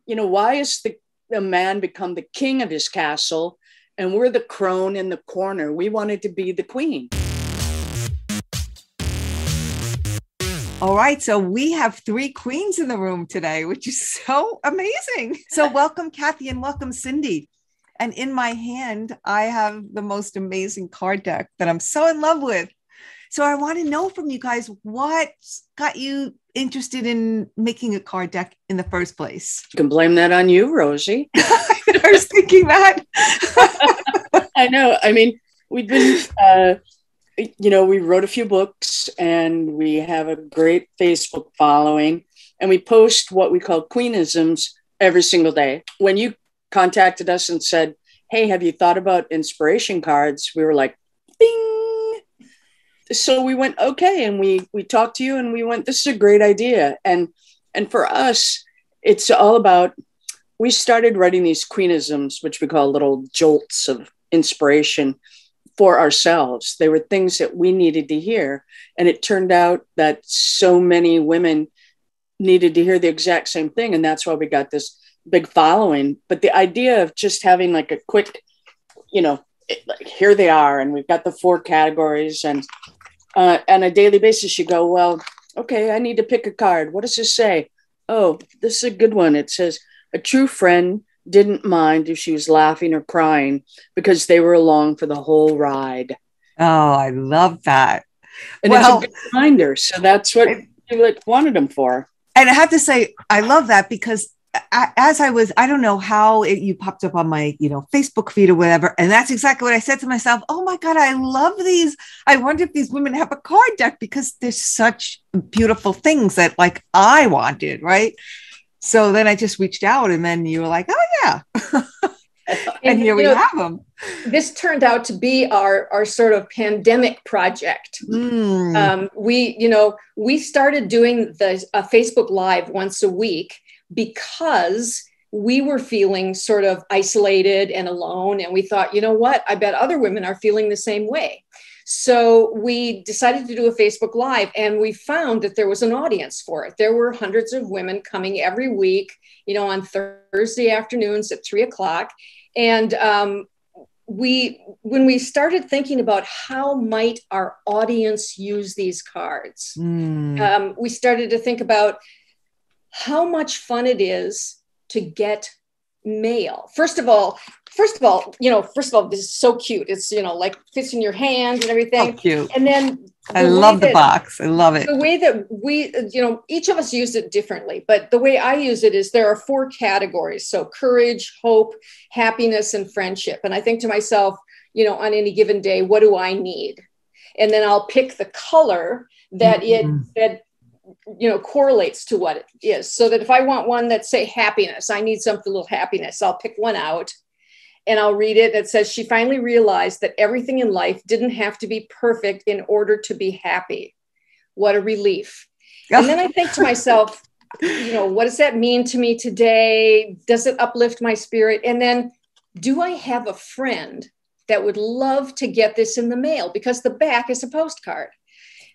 Why is the man become the king of his castle and we're the crone in the corner? We wanted to be the queen. All right, so we have three queens in the room today, which is so amazing. So welcome, Kathy, and welcome, Cindy. And in my hand, I have the most amazing card deck that I'm so in love with. So I want to know from you guys, what got you interested in making a card deck in the first place? You can blame that on you, Rosie. I was thinking that. I know. I mean, we've been... we wrote a few books and we have a great Facebook following and we post what we call queenisms every single day. When you contacted us and said, hey, have you thought about inspiration cards? We were like, bing. So we went, okay. And we talked to you and we went, this is a great idea. And for us, it's all about, we started writing these queenisms, which we call little jolts of inspiration for ourselves. They were things that we needed to hear. And it turned out that so many women needed to hear the exact same thing. And that's why we got this big following. But the idea of just having like a quick, like here they are, and we've got the 4 categories, and on a daily basis, you go, well, okay, I need to pick a card. What does this say? Oh, this is a good one. It says, a true friend didn't mind if she was laughing or crying because they were along for the whole ride. Oh, I love that. And it's a good reminder. So that's what you wanted them for. And I have to say, I love that because I don't know how you popped up on my, Facebook feed or whatever. And that's exactly what I said to myself. Oh my God, I love these. I wonder if these women have a card deck because there's such beautiful things that I wanted, right? So then I just reached out and then you were like, oh yeah. and here we have them. This turned out to be our sort of pandemic project. We started doing a Facebook Live once a week because we were feeling sort of isolated and alone. And we thought, you know what? I bet other women are feeling the same way. So we decided to do a Facebook Live, and we found that there was an audience for it. There were hundreds of women coming every week, on Thursday afternoons at 3:00. And when we started thinking about how might our audience use these cards, we started to think about how much fun it is to get mail. First of all, this is so cute. It's, like fits in your hand and everything. So cute. And then I love the box. I love it. The way that we, each of us use it differently, but the way I use it is there are 4 categories. So courage, hope, happiness, and friendship. And I think to myself, on any given day, what do I need? And then I'll pick the color that correlates to what it is. So that if I want one that say happiness, I need something, a little happiness, I'll pick one out and I'll read it. That says, she finally realized that everything in life didn't have to be perfect in order to be happy. What a relief. And then I think to myself, what does that mean to me today? Does it uplift my spirit? And then do I have a friend that would love to get this in the mail? Because the back is a postcard.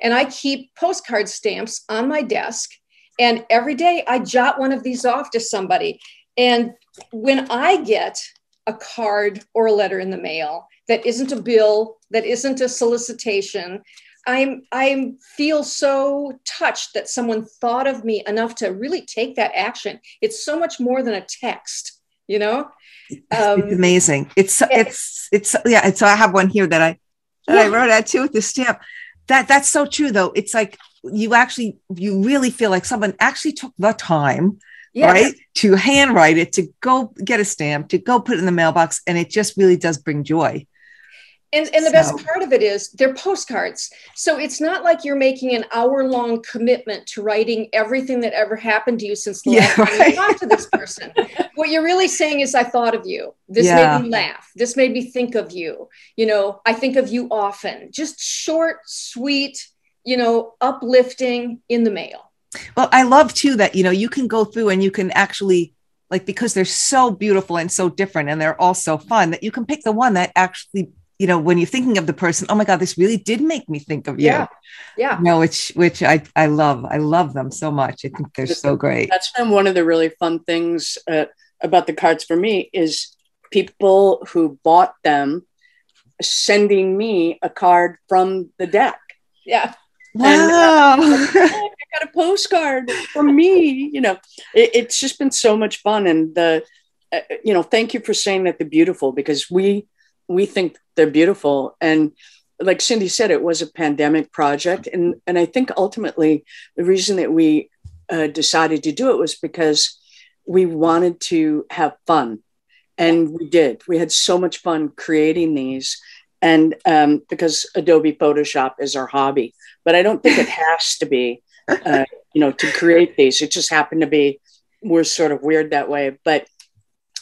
And I keep postcard stamps on my desk. And every day I jot one of these off to somebody. And when I get a card or a letter in the mail that isn't a bill, that isn't a solicitation, I feel so touched that someone thought of me enough to really take that action. It's so much more than a text, It's amazing. So I have one here that I wrote out too with the stamp. That's so true though. It's like you really feel like someone actually took the time, right, to handwrite it, to go get a stamp, to go put it in the mailbox. And it just really does bring joy. And the best part of it is they're postcards. So it's not like you're making an hour-long commitment to writing everything that ever happened to you since the last time you talked to this person. What you're really saying is, I thought of you. This made me laugh. This made me think of you. I think of you often. Just short, sweet, uplifting in the mail. Well, I love too that, you can go through and you can actually, because they're so beautiful and so different and they're all so fun, that you can pick the one that actually you know, when you're thinking of the person, oh my God, this really did make me think of you. Yeah. Yeah. You know, which I love. I love them so much. I think they're so great. That's been one of the really fun things about the cards for me is people who bought them sending me a card from the deck. Yeah. Wow. And, I got a postcard from me. You know, it's just been so much fun. And you know, thank you for saying that they're beautiful, because we think they're beautiful. And like Cindy said, it was a pandemic project. And I think ultimately the reason that we decided to do it was because we wanted to have fun. And we did. We had so much fun creating these. And because Adobe Photoshop is our hobby. But I don't think it has to be, you know, to create these. It just happened to be, we're sort of weird that way. But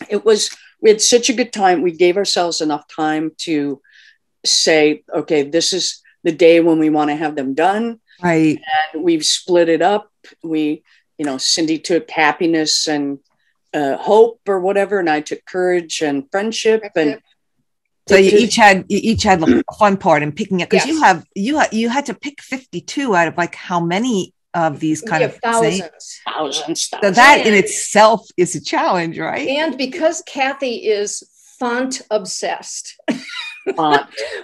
we had such a good time. We gave ourselves enough time to say, okay, this is the day when we want to have them done. Right. And we've split it up. You know, Cindy took happiness and hope or whatever, and I took courage and friendship. And so you each had the fun part in picking it, because Yes. you had to pick 52 out of like how many of these kind of thousands. So that in itself is a challenge, right? And because Kathy is font obsessed,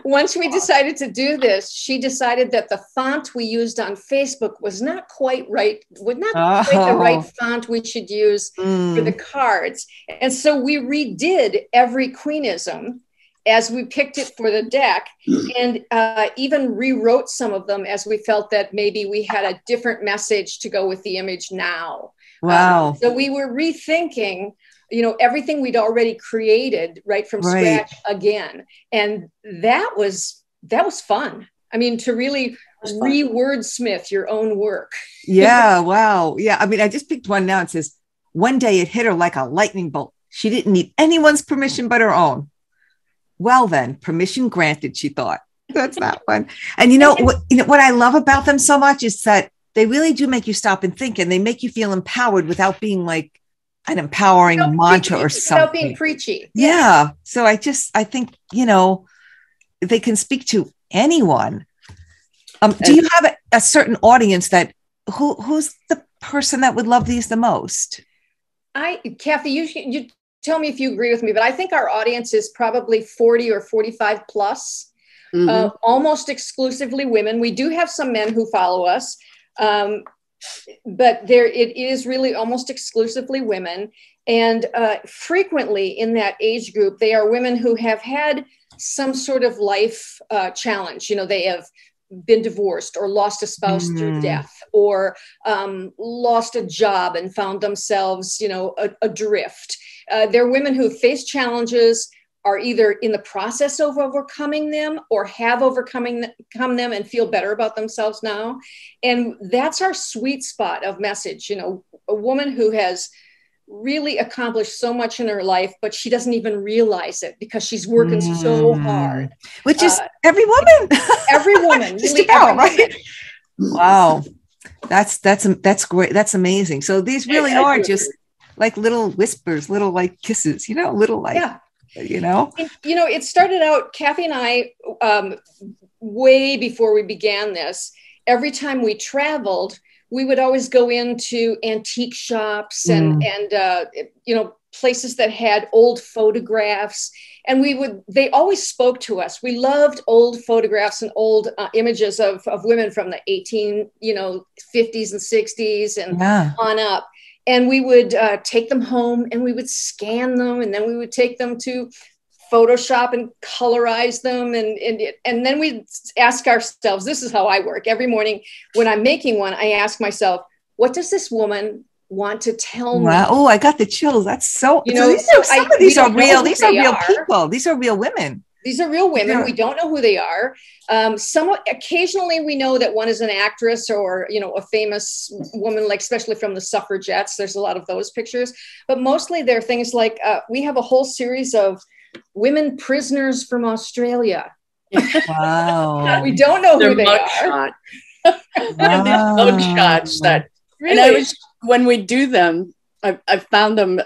once we decided to do this, she decided that the font we used on Facebook was not quite right, quite the right font we should use for the cards. And so we redid every Queenism as we picked it for the deck, and even rewrote some of them as we felt that maybe we had a different message to go with the image now. Wow. So we were rethinking, you know, everything we'd already created right from scratch again. And that was fun. I mean, to really re-wordsmith your own work. Yeah. Wow. Yeah. I mean, I just picked one now. It says, one day it hit her like a lightning bolt. She didn't need anyone's permission but her own. Well, then, permission granted, she thought. That's that one. And you know what I love about them so much is that they really do make you stop and think, and they make you feel empowered without being like an empowering mantra or something. Without being preachy. Yeah. So I think, you know, they can speak to anyone. Do you have a certain audience that who's the person that would love these the most? Kathy, you tell me if you agree with me, but I think our audience is probably 40 or 45 plus, almost exclusively women. We do have some men who follow us, but it is really almost exclusively women. And frequently in that age group, they are women who have had some sort of life challenge. You know, they have been divorced or lost a spouse through death, or lost a job and found themselves, you know, adrift. They're women who face challenges, are either in the process of overcoming them or have overcome them and feel better about themselves now. And that's our sweet spot of message. You know, a woman who has really accomplished so much in her life, but she doesn't even realize it because she's working so hard. Which is every woman. Every woman. Just really about, right? Wow. That's great. That's amazing. So these really are just like little whispers, little like kisses, you know, little like, you know. And, you know, it started out, Kathy and I, way before we began this, every time we traveled, we would always go into antique shops and you know, places that had old photographs, and they always spoke to us. We loved old photographs and old images of women from the 50s and 60s and on up. And we would take them home and we would scan them, and then we would take them to Photoshop and colorize them. And then we ask ourselves, this is how I work. Every morning when I'm making one, I ask myself, what does this woman want to tell me? Oh, I got the chills. That's so, you know, some of these are real. These are real people. These are real women. These are real women. We don't know who they are. Occasionally we know that one is an actress or, you know, a famous woman, like especially from the suffragettes. There's a lot of those pictures, but mostly they're things like we have a whole series of women prisoners from Australia. Wow. We don't know who they are. Mug shots that, really? And when we do them, I've found them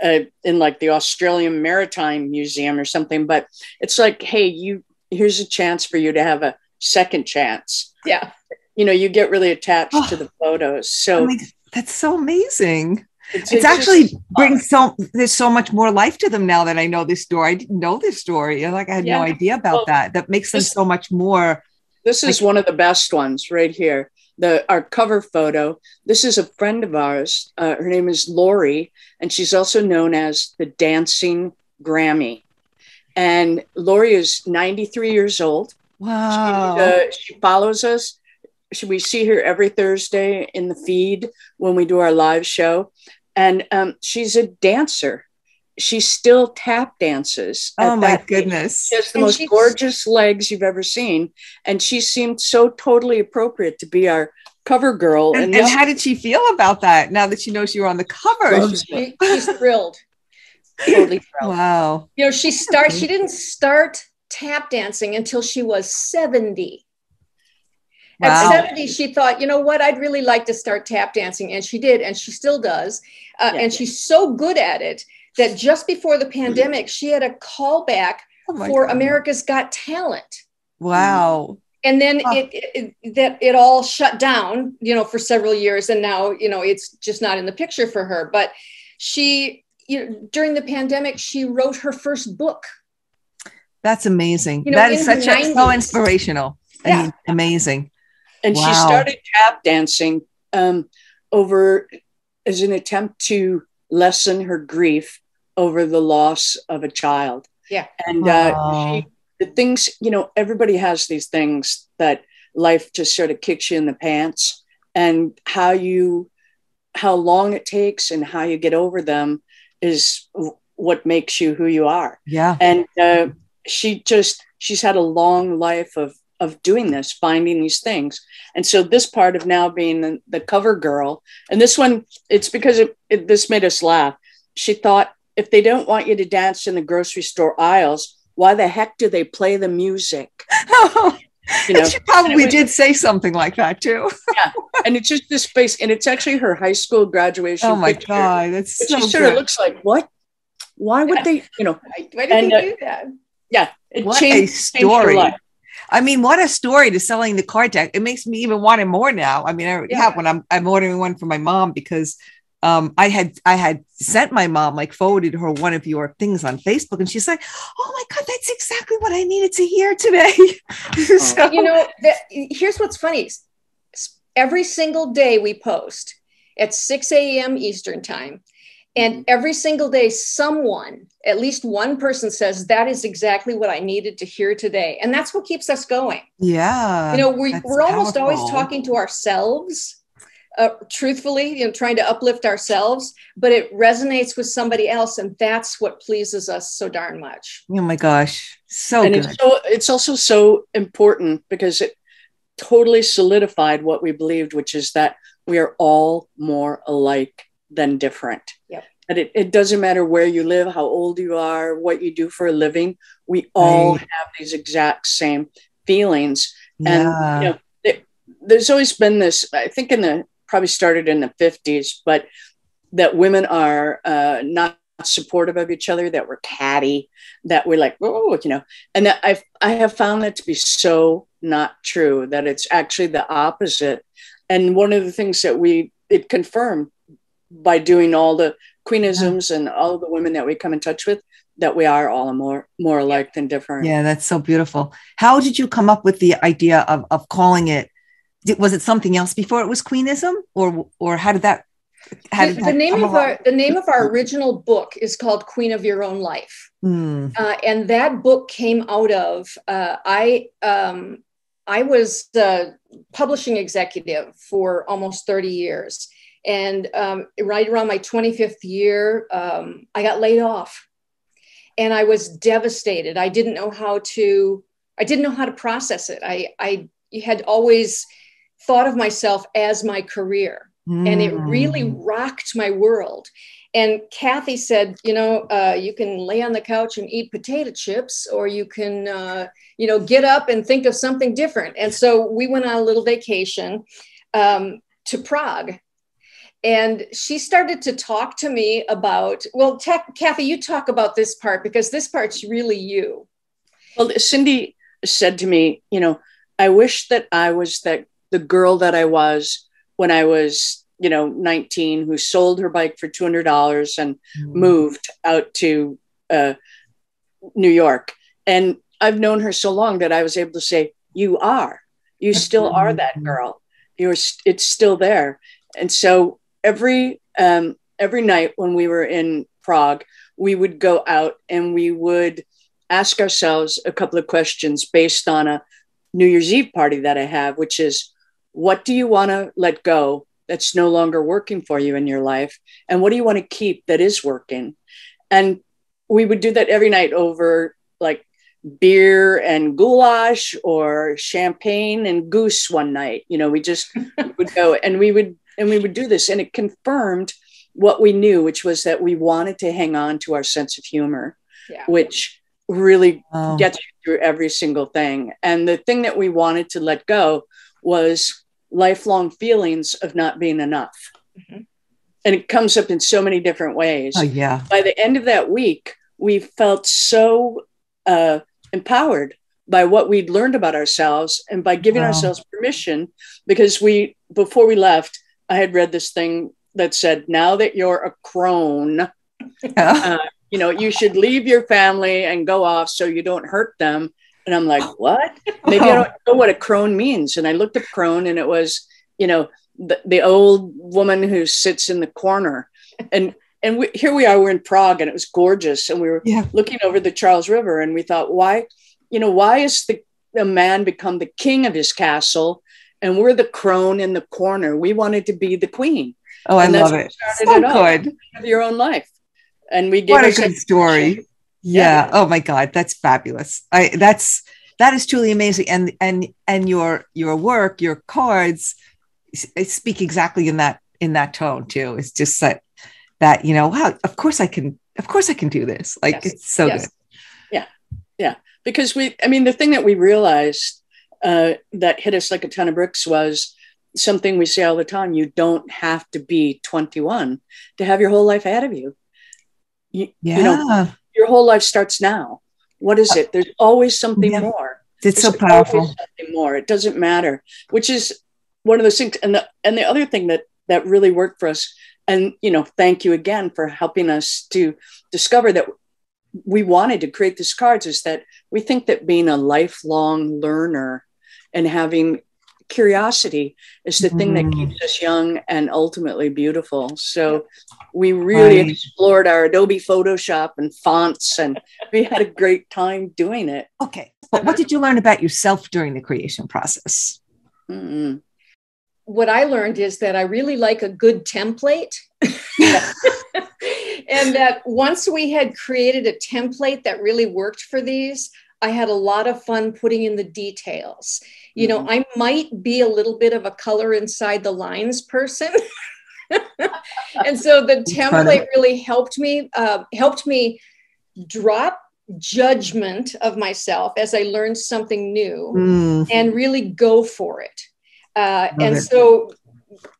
in like the Australian Maritime Museum or something, but it's like, hey, here's a chance for you to have a second chance. Yeah. You get really attached to the photos. So that's so amazing. It's actually brings there's so much more life to them now that I know this story. I didn't know this story. I had no idea about that. That makes them so much more. This is one of the best ones right here. Our cover photo. This is a friend of ours. Her name is Lori, and she's also known as the Dancing Grammy. And Lori is 93 years old. Wow. She follows us. We see her every Thursday in the feed when we do our live show. And she's a dancer. She still tap dances. Oh my goodness. She has the most gorgeous legs you've ever seen. And she seemed so totally appropriate to be our cover girl. And how did she feel about that now that she knows you were on the cover? She's thrilled. Totally thrilled. Wow. She didn't start tap dancing until she was 70. Wow. At 70, she thought, you know what, I'd really like to start tap dancing. And she did, and she still does. And she's so good at it that just before the pandemic, she had a callback for America's Got Talent. Wow. And then it all shut down, for several years. And now, it's just not in the picture for her. But she, during the pandemic, she wrote her first book. That's amazing. That is so inspirational. Yeah. I mean, amazing. And she started tap dancing over as an attempt to lessen her grief over the loss of a child. Yeah. And the things, everybody has these things that life just sort of kicks you in the pants, and how long it takes and how you get over them is what makes you who you are. Yeah. And she's had a long life of doing this, finding these things. And so this part of now being the cover girl, and this one, it's because this made us laugh. She thought, if they don't want you to dance in the grocery store aisles, why the heck do they play the music? And she probably did say something like that too. Yeah. And it's just this face, and it's actually her high school graduation. Oh my picture. God. That's so she sort of looks like, what? Why would they, why did they do that? Yeah. What a story. I mean, what a story to selling the card deck. It makes me even want it more now. I mean, I already have one. I'm ordering one for my mom because I had sent my mom, forwarded her one of your things on Facebook, and she's like, oh my God, that's exactly what I needed to hear today. So, here's what's funny. Every single day we post at 6 a.m. Eastern time. And every single day, someone, at least one person, says, that is exactly what I needed to hear today. And that's what keeps us going. Yeah. We're almost always talking to ourselves, truthfully, trying to uplift ourselves, but it resonates with somebody else. And that's what pleases us so darn much. Oh my gosh. So and good. It's also so important because it totally solidified what we believed, which is that we are all more alike than different. Yep. And it doesn't matter where you live, how old you are, what you do for a living. We all have these exact same feelings. Yeah. And there's always been this, I think probably started in the 50s, but that women are not supportive of each other, that we're catty, that we're like, and that I have found that to be so not true, that it's actually the opposite. And one of the things that it confirmed by doing all the queenisms and all the women that we come in touch with, that we are all more alike than different. Yeah, that's so beautiful. How did you come up with the idea of calling it? Was it something else before it was queenism, or how did that? The name of our original book is called Queen of Your Own Life, and that book came out of I was the publishing executive for almost 30 years. And right around my 25th year, I got laid off, and I was devastated. I didn't know how to process it. I had always thought of myself as my career, and it really rocked my world. And Kathy said, you can lay on the couch and eat potato chips, or you can, get up and think of something different. And so we went on a little vacation to Prague. And she started to talk to me about, well, Kathy, you talk about this part because this part's really you. Well, Cindy said to me, I wish that I was the girl that I was when I was, 19, who sold her bike for $200 and moved out to New York. And I've known her so long that I was able to say, you still are that girl. It's still there. And so every night when we were in Prague, we would go out and we would ask ourselves a couple of questions based on a New Year's Eve party that I have, which is, what do you want to let go that's no longer working for you in your life? And what do you want to keep that is working? And we would do that every night over like beer and goulash or champagne and goose one night. We just would go and we would do this, and it confirmed what we knew, which was that we wanted to hang on to our sense of humor, which really gets you through every single thing. And the thing that we wanted to let go was lifelong feelings of not being enough. Mm-hmm. And it comes up in so many different ways. Oh, yeah. By the end of that week, we felt so empowered by what we'd learned about ourselves and by giving ourselves permission, because before we left, I had read this thing that said, now that you're a crone, you should leave your family and go off so you don't hurt them. And I'm like, what? Maybe I don't know what a crone means. And I looked up crone, and it was, the old woman who sits in the corner. And here we are, we're in Prague, and it was gorgeous. And we were looking over the Charles River, and we thought, why is the man become the king of his castle, and we're the crone in the corner? We wanted to be the queen. Oh, I love it. So good. Have your own life. And we gave what a good story. Yeah. Oh my God, that's fabulous. That is truly amazing. And your work, your cards speak exactly in that tone too. It's just that wow, of course I can do this. Like, it's so good. Yeah. Because the thing that we realized that hit us like a ton of bricks was something we say all the time. You don't have to be 21 to have your whole life ahead of you. Your whole life starts now. What is it? There's always something more. It's so powerful. Something more. It doesn't matter, which is one of those things. And the other thing that really worked for us, and, thank you again for helping us to discover that we wanted to create these cards, is that we think that being a lifelong learner and having curiosity is the thing that keeps us young and ultimately beautiful. So we really explored our Adobe Photoshop and fonts, and we had a great time doing it. Okay. But what did you learn about yourself during the creation process? Mm-hmm. What I learned is that I really like a good template. And that once we had created a template that really worked for these, I had a lot of fun putting in the details. I might be a little bit of a color inside the lines person. And so the template really helped me drop judgment of myself as I learned something new and really go for it. So,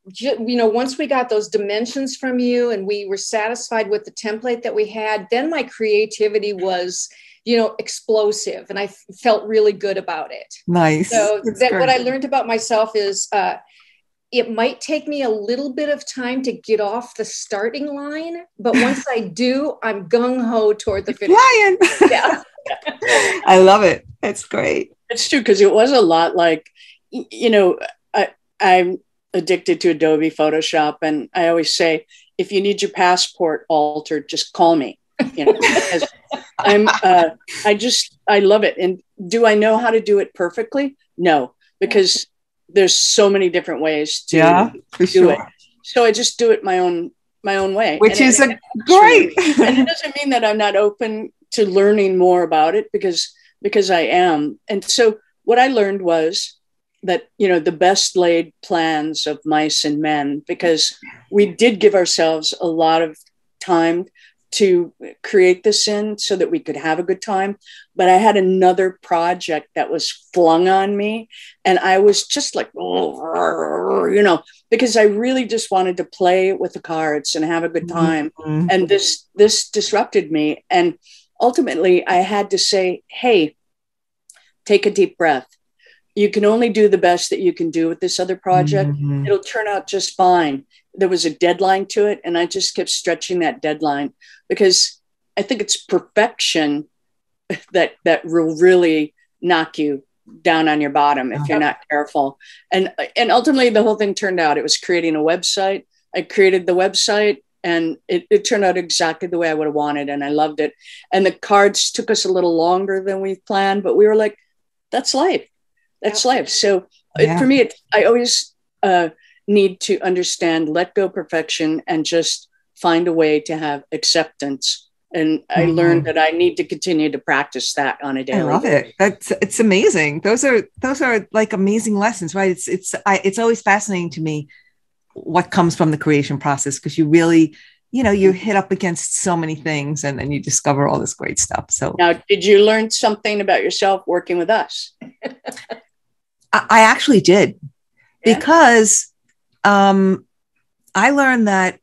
once we got those dimensions from you and we were satisfied with the template that we had, then my creativity was, explosive, and I felt really good about it. Nice. So what I learned about myself is it might take me a little bit of time to get off the starting line, but once I do, I'm gung-ho toward the finish. Ryan. Yeah. I love it. It's great. It's true, because it was a lot like, I'm addicted to Adobe Photoshop, and I always say, if you need your passport altered, just call me. Because I love it. And do I know how to do it perfectly? No, because there's so many different ways to do it. So I just do it my own way, which is great. And it doesn't mean that I'm not open to learning more about it, because I am. And so what I learned was that, the best laid plans of mice and men, because we did give ourselves a lot of time to create this in so that we could have a good time. But I had another project that was flung on me. And I was just like, because I really just wanted to play with the cards and have a good time. Mm-hmm. And this disrupted me. And ultimately, I had to say, hey, take a deep breath. You can only do the best that you can do with this other project. Mm-hmm. It'll turn out just fine. There was a deadline to it, and I just kept stretching that deadline because I think it's perfection that will really knock you down on your bottom if you're not careful. And ultimately, the whole thing turned out. It was creating a website. I created the website, and it turned out exactly the way I would have wanted, and I loved it. And the cards took us a little longer than we planned, but we were like, that's life. That's life. So for me, I always need to understand, let go perfection, and just find a way to have acceptance. And I learned that I need to continue to practice that on a daily basis. I love it. It's amazing. Those are like amazing lessons, right? It's always fascinating to me what comes from the creation process, because you really, you hit up against so many things and then you discover all this great stuff. So now, did you learn something about yourself working with us? I actually did, because I learned that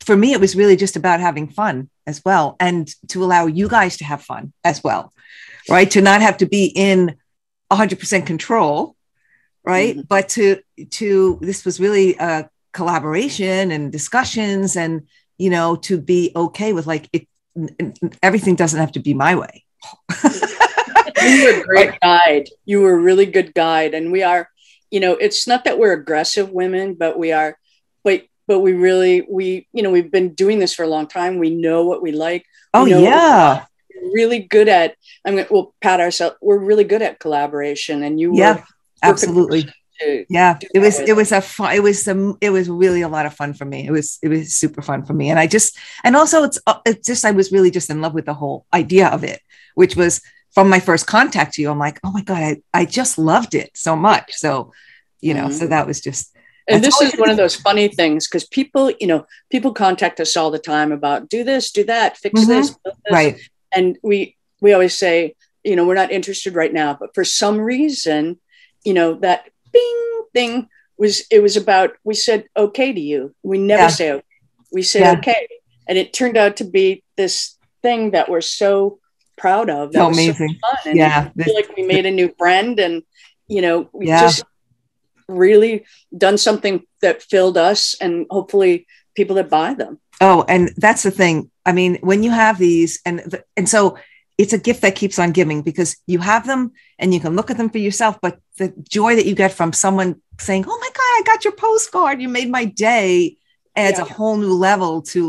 for me, it was really just about having fun as well, and to allow you guys to have fun as well, right? To not have to be in 100% control, right? Mm-hmm. But this was really a collaboration and discussions, and, to be okay with everything doesn't have to be my way. You were a great guide. You were a really good guide. And we are, it's not that we're aggressive women, but we are, but we really, we've been doing this for a long time. We know what we like. We're really good at, we'll pat ourselves. We're really good at collaboration, and you were absolutely. It was really a lot of fun for me. It was super fun for me. And also I was really just in love with the whole idea of it, which was from my first contact to you. I'm like, oh my God, I just loved it so much. So, so that was just. And this is one of those funny things, because people contact us all the time about do this, do that, fix this, build this. Right. And we always say, we're not interested right now, but for some reason, that bing thing was about, we said okay to you. We never say okay. We say okay. And it turned out to be this thing that we're so proud of. That was amazing. So fun. And I feel like we made a new friend, and, we just really done something that filled us, and hopefully people that buy them. Oh, and that's the thing. I mean, when you have these, and so it's a gift that keeps on giving, because you have them and you can look at them for yourself, but the joy that you get from someone saying, oh my God, I got your postcard, you made my day, adds a whole new level to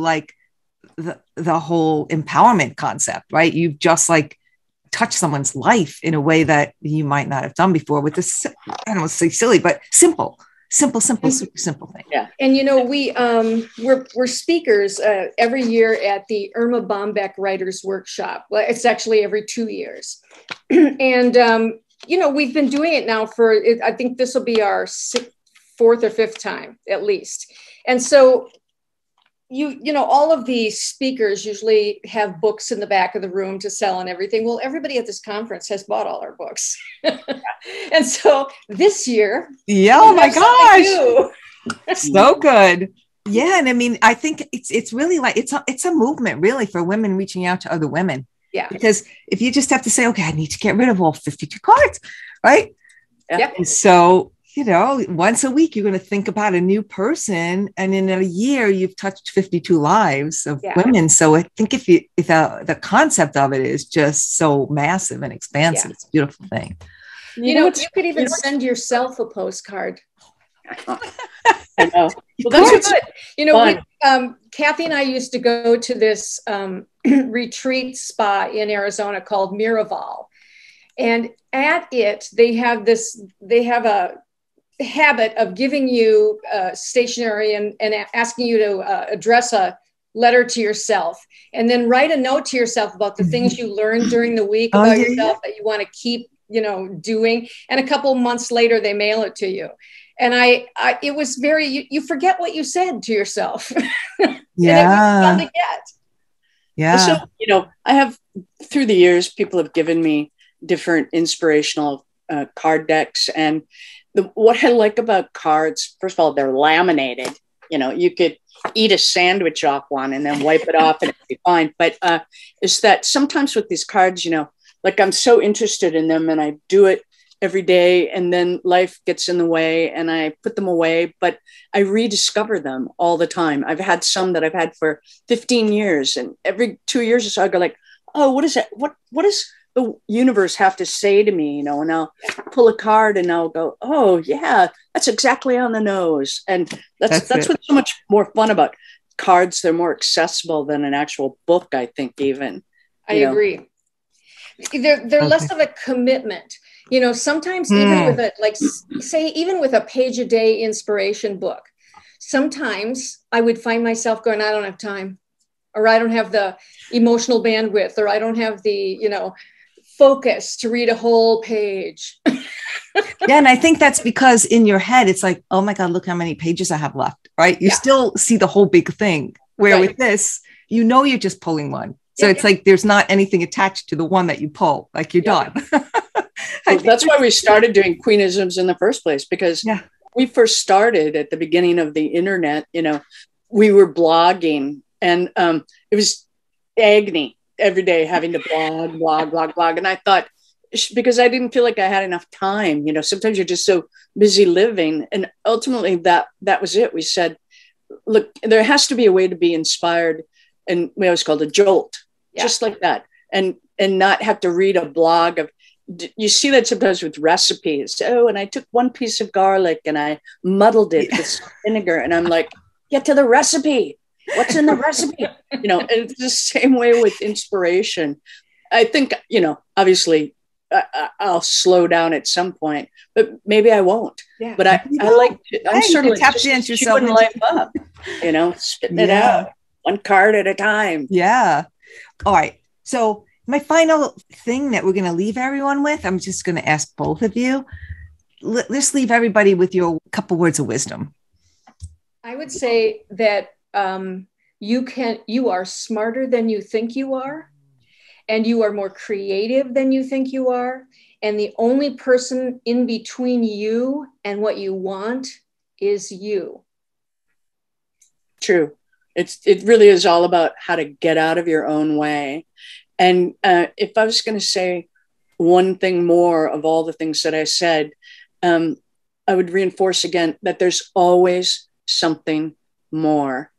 the whole empowerment concept, right? You've just touch someone's life in a way that you might not have done before with this, I don't want to say silly, but simple, super simple thing. Yeah. And, we're speakers every year at the Irma Bombeck Writers Workshop. Well, it's actually every 2 years. And, we've been doing it now I think this will be our fourth or fifth time at least. And so all of these speakers usually have books in the back of the room to sell and everything. Well, everybody at this conference has bought all our books. And so this year. Yeah. Oh my gosh. So good. Yeah. And I mean, I think it's really it's a movement really for women reaching out to other women. Yeah. Because if you just have to say, okay, I need to get rid of all 52 cards, right? Yeah. And so, once a week, you're going to think about a new person, and in a year, you've touched 52 lives of women. So I think if the concept of it is just so massive and expansive, it's a beautiful thing. You could even send yourself a postcard. I know. Well, that's good. Kathy and I used to go to this retreat spa in Arizona called Miraval, and at it they have a habit of giving you stationery and asking you to address a letter to yourself, and then write a note to yourself about the things you learned during the week about yourself that you want to keep, doing. And a couple months later, they mail it to you. And it was very, you forget what you said to yourself. Yeah. And it was fun to get. Yeah. So, I have, through the years, people have given me different inspirational card decks. And what I like about cards, first of all, they're laminated. You could eat a sandwich off one and then wipe it off and it'd be fine. But is that sometimes with these cards, like I'm so interested in them and I do it every day, and then life gets in the way and I put them away, but I rediscover them all the time. I've had some that I've had for 15 years, and every 2 years or so I go like, oh, what is it? What does the universe have to say to me? And I'll pull a card and I'll go, oh yeah, that's exactly on the nose. And that's what's so much more fun about cards. They're more accessible than an actual book, I think, even. I agree. They're less of a commitment. Sometimes even with even with a page a day inspiration book, sometimes I would find myself going, I don't have time, or I don't have the emotional bandwidth, or I don't have the, focus to read a whole page. Yeah. And I think that's because in your head, it's like, oh my God, look how many pages I have left, right? You still see the whole big thing. Where with this, you're just pulling one. So it's like, there's not anything attached to the one that you pull, like you're done. Well, that's why we started doing Queenisms in the first place, because we first started at the beginning of the internet, we were blogging, and it was agony every day having to blog. And I thought, because I didn't feel like I had enough time, sometimes you're just so busy living. And ultimately that was it. We said, look, there has to be a way to be inspired. And we always called it a jolt, just like that. And not have to read a blog of, you see that sometimes with recipes. Oh, and I took one piece of garlic and I muddled it with vinegar. And I'm like, get to the recipe. What's in the recipe? And it's the same way with inspiration. I think, obviously I'll slow down at some point, but maybe I won't. Yeah. But I'm certainly tap dance yourself in life up, spitting it out one card at a time. Yeah. All right. So my final thing that we're going to leave everyone with, I'm just going to ask both of you. Let's leave everybody with your couple words of wisdom. I would say that you are smarter than you think you are, and you are more creative than you think you are. And the only person in between you and what you want is you. True. It really is all about how to get out of your own way. And if I was going to say one thing more of all the things that I said, I would reinforce again that there's always something more,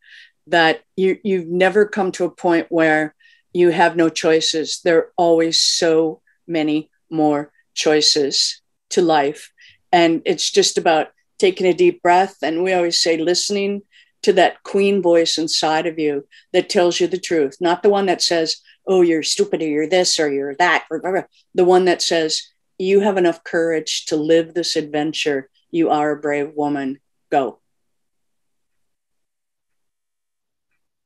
that you've never come to a point where you have no choices. There are always so many more choices to life. And it's just about taking a deep breath. And we always say, listening to that queen voice inside of you that tells you the truth, not the one that says, oh, you're stupid, or you're this, or you're that, or blah, blah. The one that says, you have enough courage to live this adventure. You are a brave woman. Go.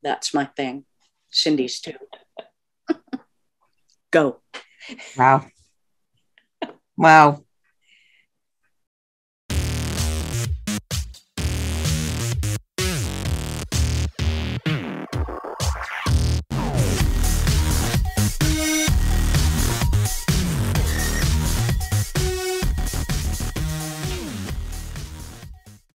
That's my thing. Cindy's too. Go. Wow.